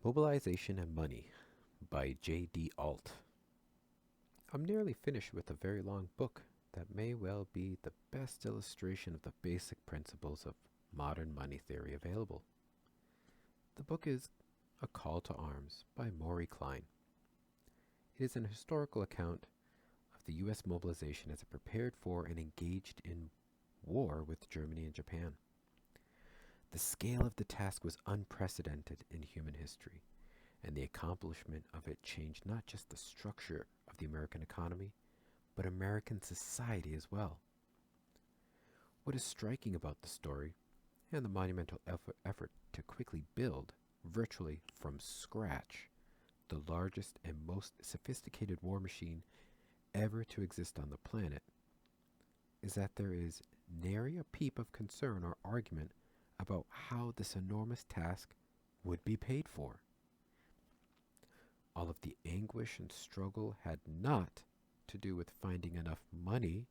Mobilization and Money by J.D. Alt. I'm nearly finished with a very long book that may well be the best illustration of the basic principles of modern money theory available. The book is A Call to Arms by Maury Klein. It is an historical account of the U.S. mobilization as it prepared for and engaged in war with Germany and Japan. The scale of the task was unprecedented in human history, and the accomplishment of it changed not just the structure of the American economy, but American society as well. What is striking about the story and the monumental effort to quickly build, virtually from scratch, the largest and most sophisticated war machine ever to exist on the planet, is that there is nary a peep of concern or argument about how this enormous task would be paid for. All of the anguish and struggle had not to do with finding enough money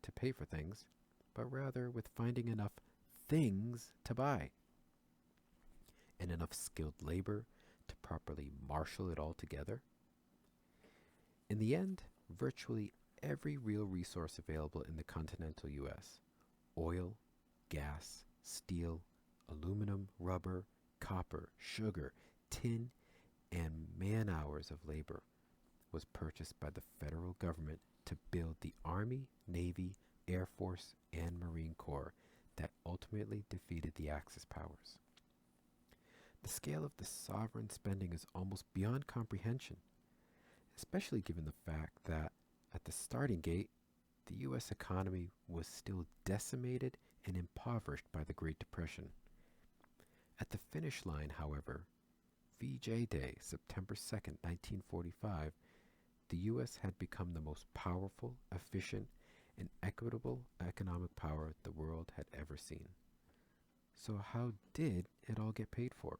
to pay for things, but rather with finding enough things to buy and enough skilled labor to properly marshal it all together. In the end, virtually every real resource available in the continental U.S., oil, gas, steel, aluminum, rubber, copper, sugar, tin, and man-hours of labor, was purchased by the federal government to build the Army, Navy, Air Force, and Marine Corps that ultimately defeated the Axis powers. The scale of the sovereign spending is almost beyond comprehension, especially given the fact that at the starting gate, the U.S. economy was still decimated and impoverished by the Great Depression. At the finish line, however, VJ Day, September 2nd, 1945, the U.S. had become the most powerful, efficient, and equitable economic power the world had ever seen. So how did it all get paid for?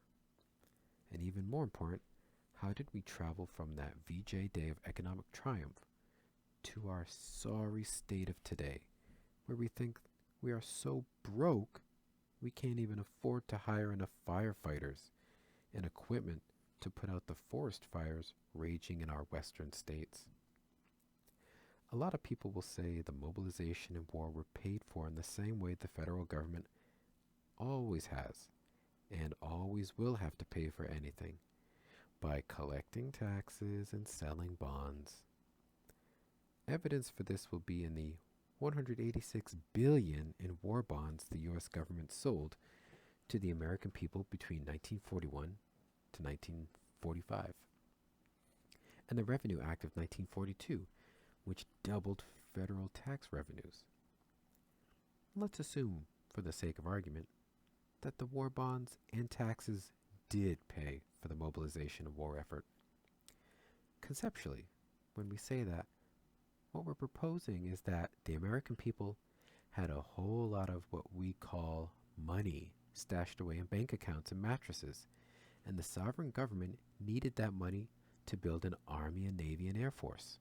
And even more important, how did we travel from that VJ Day of economic triumph to our sorry state of today, where we think we are so broke we can't even afford to hire enough firefighters and equipment to put out the forest fires raging in our western states? A lot of people will say the mobilization and war were paid for in the same way the federal government always has and always will have to pay for anything, by collecting taxes and selling bonds. Evidence for this will be in the $186 billion in war bonds the U.S. government sold to the American people between 1941 to 1945, and the Revenue Act of 1942, which doubled federal tax revenues. Let's assume, for the sake of argument, that the war bonds and taxes did pay for the mobilization and war effort. Conceptually, when we say that, what we're proposing is that the American people had a whole lot of what we call money stashed away in bank accounts and mattresses, and the sovereign government needed that money to build an army and navy and air force.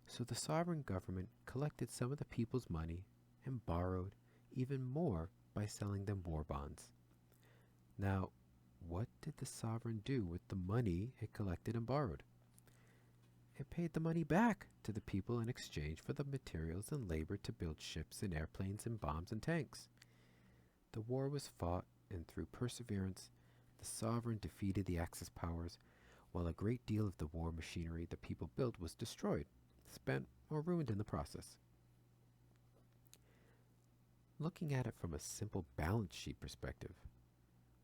So the sovereign government collected some of the people's money and borrowed even more by selling them war bonds. Now, what did the sovereign do with the money it collected and borrowed? It paid the money back to the people in exchange for the materials and labor to build ships and airplanes and bombs and tanks. The war was fought, and through perseverance, the sovereign defeated the Axis powers, while a great deal of the war machinery the people built was destroyed, spent, or ruined in the process. Looking at it from a simple balance sheet perspective,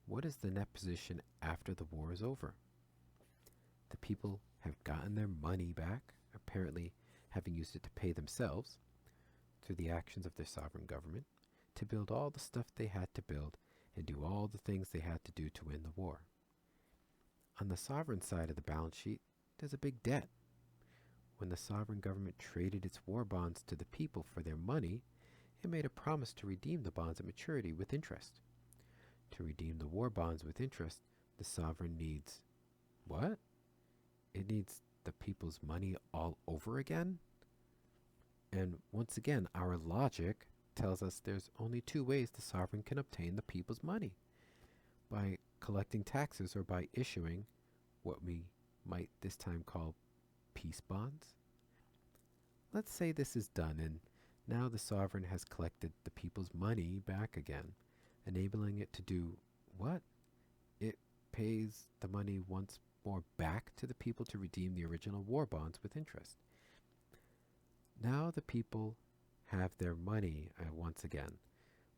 what is the net position after the war is over? The people have gotten their money back, apparently having used it to pay themselves, through the actions of their sovereign government, to build all the stuff they had to build and do all the things they had to do to win the war. On the sovereign side of the balance sheet, there's a big debt. When the sovereign government traded its war bonds to the people for their money, it made a promise to redeem the bonds at maturity with interest. To redeem the war bonds with interest, the sovereign needs what? It needs the people's money all over again? And once again, our logic tells us there's only two ways the sovereign can obtain the people's money: by collecting taxes or by issuing what we might this time call peace bonds. Let's say this is done and now the sovereign has collected the people's money back again, enabling it to do what? It pays the money once more back to the people to redeem the original war bonds with interest. Now the people have their money once again,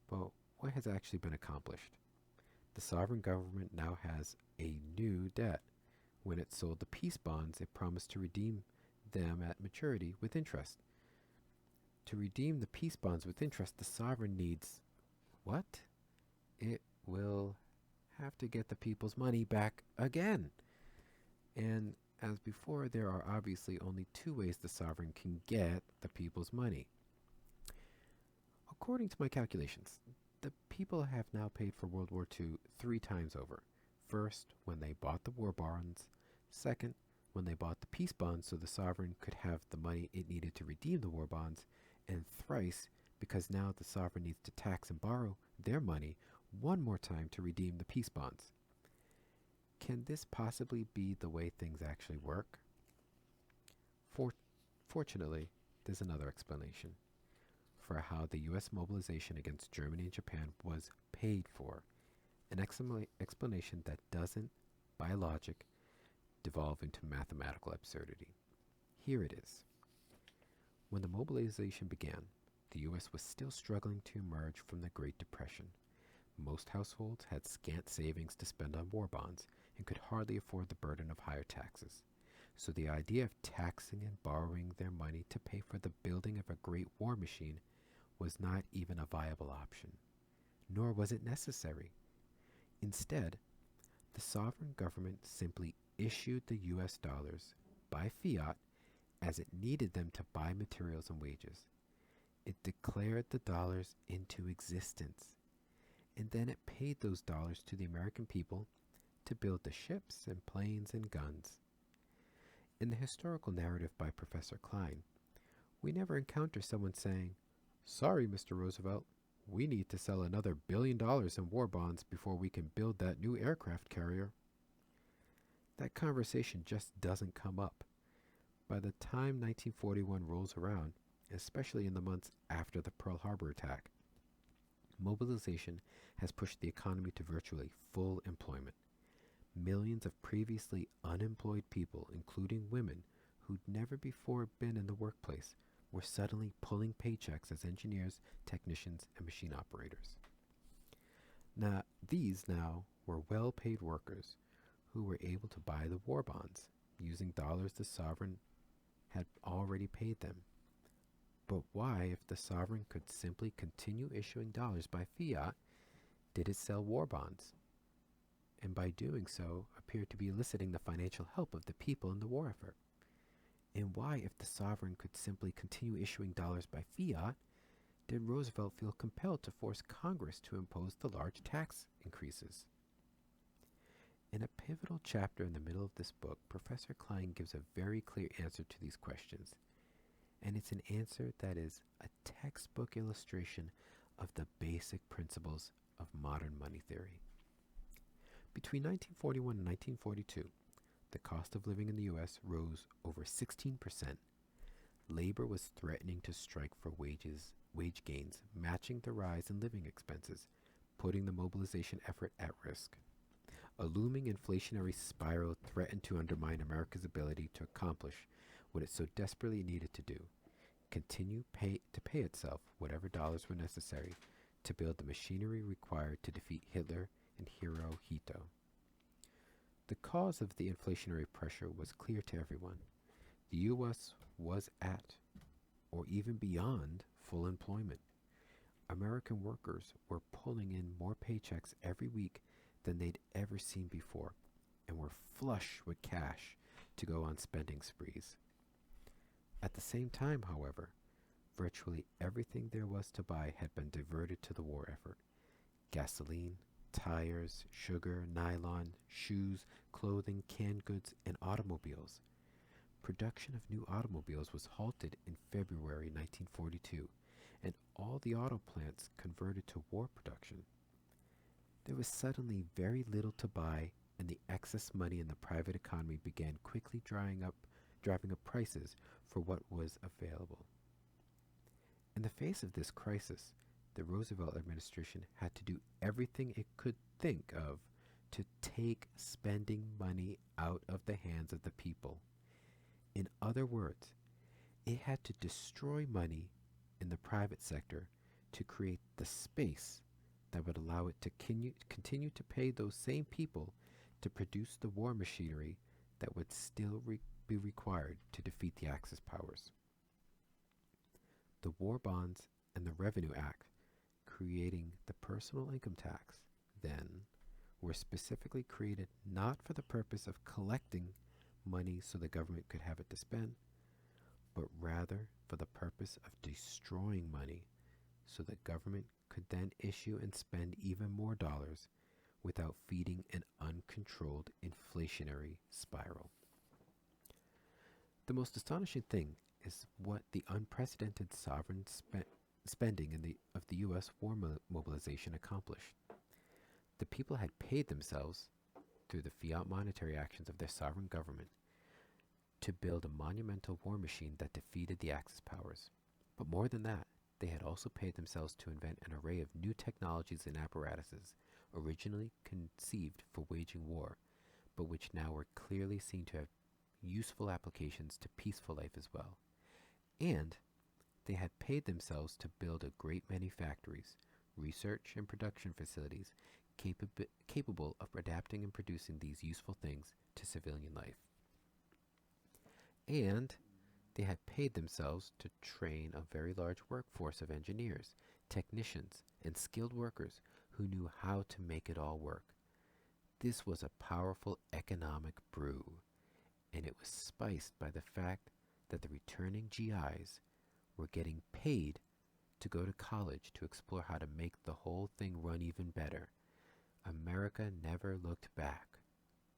but what has actually been accomplished? The sovereign government now has a new debt. When it sold the peace bonds, it promised to redeem them at maturity with interest. To redeem the peace bonds with interest, the sovereign needs what? It will have to get the people's money back again. And as before, there are obviously only two ways the sovereign can get the people's money. According to my calculations, the people have now paid for World War II 3 times over. First, when they bought the war bonds. Second, when they bought the peace bonds so the sovereign could have the money it needed to redeem the war bonds. And thrice, because now the sovereign needs to tax and borrow their money one more time to redeem the peace bonds. Can this possibly be the way things actually work? Fortunately, there's another explanation for how the U.S. mobilization against Germany and Japan was paid for. An explanation that doesn't, by logic, devolve into mathematical absurdity. Here it is. When the mobilization began, the U.S. was still struggling to emerge from the Great Depression. Most households had scant savings to spend on war bonds and could hardly afford the burden of higher taxes. So the idea of taxing and borrowing their money to pay for the building of a great war machine was not even a viable option, nor was it necessary. Instead, the sovereign government simply issued the US dollars by fiat as it needed them to buy materials and wages. It declared the dollars into existence, and then it paid those dollars to the American people to build the ships and planes and guns. In the historical narrative by Professor Klein, we never encounter someone saying, "Sorry, Mr. Roosevelt, we need to sell another $1 billion in war bonds before we can build that new aircraft carrier." That conversation just doesn't come up. By the time 1941 rolls around, especially in the months after the Pearl Harbor attack, mobilization has pushed the economy to virtually full employment. Millions of previously unemployed people, including women who'd never before been in the workplace, were suddenly pulling paychecks as engineers, technicians, and machine operators. Now, these were well-paid workers who were able to buy the war bonds using dollars the sovereign had already paid them. But why, if the sovereign could simply continue issuing dollars by fiat, did it sell war bonds? And by doing so, appeared to be eliciting the financial help of the people in the war effort. And why, if the sovereign could simply continue issuing dollars by fiat, did Roosevelt feel compelled to force Congress to impose the large tax increases? In a pivotal chapter in the middle of this book, Professor Klein gives a very clear answer to these questions. And it's an answer that is a textbook illustration of the basic principles of modern money theory. Between 1941 and 1942, the cost of living in the U.S. rose over 16%. Labor was threatening to strike for wage gains, matching the rise in living expenses, putting the mobilization effort at risk. A looming inflationary spiral threatened to undermine America's ability to accomplish what it so desperately needed to do: continue to pay itself whatever dollars were necessary to build the machinery required to defeat Hitler and Hirohito. The cause of the inflationary pressure was clear to everyone. The U.S. was at, or even beyond, full employment. American workers were pulling in more paychecks every week than they'd ever seen before, and were flush with cash to go on spending sprees. At the same time, however, virtually everything there was to buy had been diverted to the war effort. Gasoline, tires, sugar, nylon, shoes, clothing, canned goods, and automobiles. Production of new automobiles was halted in February 1942, and all the auto plants converted to war production. There was suddenly very little to buy, and the excess money in the private economy began quickly driving up prices for what was available. In the face of this crisis, the Roosevelt administration had to do everything it could think of to take spending money out of the hands of the people. In other words, it had to destroy money in the private sector to create the space that would allow it to continue to pay those same people to produce the war machinery that would still be required to defeat the Axis powers. The war bonds and the Revenue Act, creating the personal income tax, then were specifically created not for the purpose of collecting money so the government could have it to spend, but rather for the purpose of destroying money so the government could then issue and spend even more dollars without feeding an uncontrolled inflationary spiral. The most astonishing thing is what the unprecedented sovereign spending of the U.S. war mobilization accomplished. The people had paid themselves, through the fiat monetary actions of their sovereign government, to build a monumental war machine that defeated the Axis powers. But more than that, they had also paid themselves to invent an array of new technologies and apparatuses originally conceived for waging war, but which now were clearly seen to have useful applications to peaceful life as well. And they had paid themselves to build a great many factories, research and production facilities capable of adapting and producing these useful things to civilian life. And they had paid themselves to train a very large workforce of engineers, technicians, and skilled workers who knew how to make it all work. This was a powerful economic brew, and it was spiced by the fact that the returning GIs were getting paid to go to college to explore how to make the whole thing run even better. America never looked back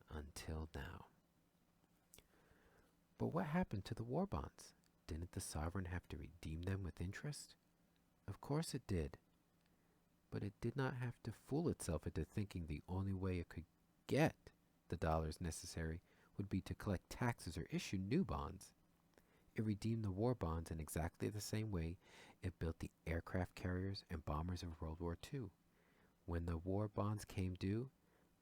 until now. But what happened to the war bonds? Didn't the sovereign have to redeem them with interest? Of course it did. But it did not have to fool itself into thinking the only way it could get the dollars necessary would be to collect taxes or issue new bonds. It redeemed the war bonds in exactly the same way it built the aircraft carriers and bombers of World War II. When the war bonds came due,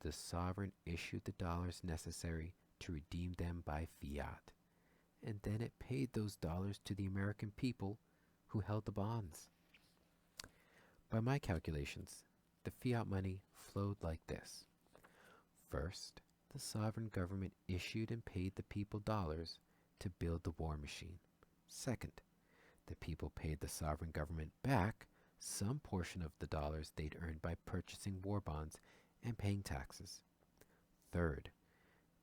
the sovereign issued the dollars necessary to redeem them by fiat, and then it paid those dollars to the American people who held the bonds. By my calculations, the fiat money flowed like this. First, the sovereign government issued and paid the people dollars to build the war machine. Second, the people paid the sovereign government back some portion of the dollars they'd earned by purchasing war bonds and paying taxes. Third,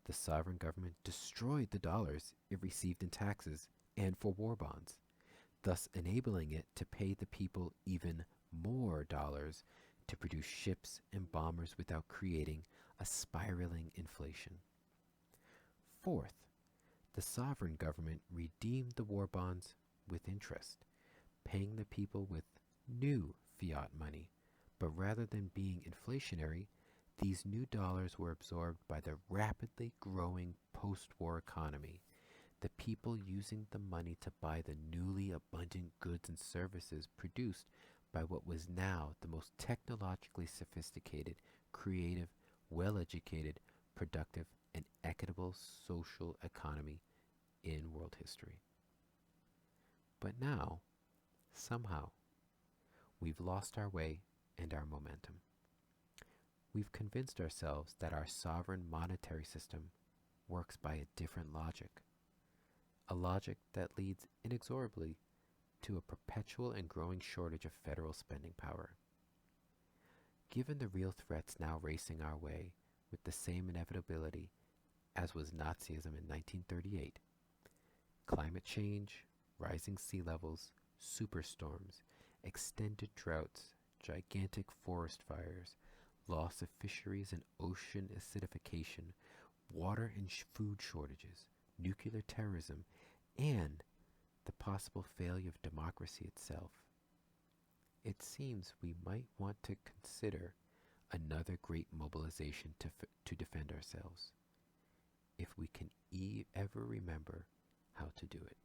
the sovereign government destroyed the dollars it received in taxes and for war bonds, thus enabling it to pay the people even more dollars to produce ships and bombers without creating a spiraling inflation. Fourth, the sovereign government redeemed the war bonds with interest, paying the people with new fiat money, but rather than being inflationary, these new dollars were absorbed by the rapidly growing post-war economy, the people using the money to buy the newly abundant goods and services produced by what was now the most technologically sophisticated, creative, well-educated, productive, and equitable social economy in world history. But now, somehow, we've lost our way and our momentum. We've convinced ourselves that our sovereign monetary system works by a different logic, a logic that leads inexorably to a perpetual and growing shortage of federal spending power. Given the real threats now racing our way with the same inevitability as was Nazism in 1938, climate change, rising sea levels, superstorms, extended droughts, gigantic forest fires, loss of fisheries and ocean acidification, water and food shortages, nuclear terrorism, and the possible failure of democracy itself. It seems we might want to consider Another great mobilization to defend ourselves, if we can ever remember how to do it.